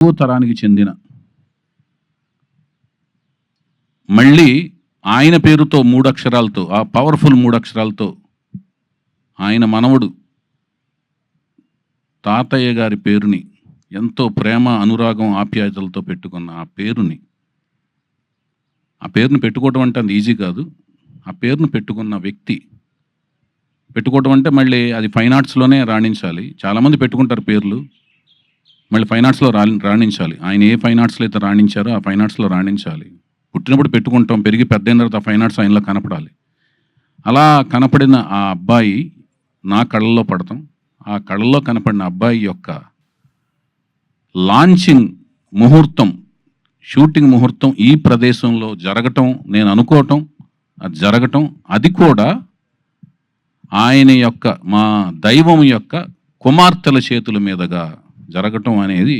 తరానికి చెందిన మళ్ళీ ఆయన పేరుతో 3 అక్షరాలతో, ఆ పవర్ఫుల్ 3 అక్షరాలతో ఆయన మనవడు తాతయ్య గారి పేరుని ఎంతో ప్రేమ, అనురాగం, ఆప్యాయతలతో పెట్టుకున్న ఆ పేరుని పెట్టుకోవడం అంటే అది ఈజీ కాదు. ఆ పేరును పెట్టుకున్న వ్యక్తి పెట్టుకోవడం అంటే మళ్ళీ అది ఫైన్ ఆర్ట్స్లోనే రాణించాలి. చాలామంది పెట్టుకుంటారు పేర్లు, మళ్ళీ ఫైన్ ఆర్ట్స్లో రాణించాలి. ఆయన ఏ ఫైన్ ఆర్ట్స్లో అయితే రాణించారో ఆ ఫైన్ ఆర్ట్స్లో రాణించాలి. పుట్టినప్పుడు పెట్టుకుంటాం, పెరిగి పెద్దయిన తర్వాత ఆ ఫైన్ ఆర్ట్స్ ఆయనలో కనపడాలి. అలా కనపడిన ఆ అబ్బాయి నా కళ్ళల్లో పడతాం. ఆ కళ్ళల్లో కనపడిన అబ్బాయి యొక్క లాంచింగ్ ముహూర్తం, షూటింగ్ ముహూర్తం ఈ ప్రదేశంలో జరగటం, నేను అనుకోవటం, అది జరగటం, అది కూడా ఆయన యొక్క, మా దైవం యొక్క కుమార్తెల చేతుల మీదుగా జరగటం అనేది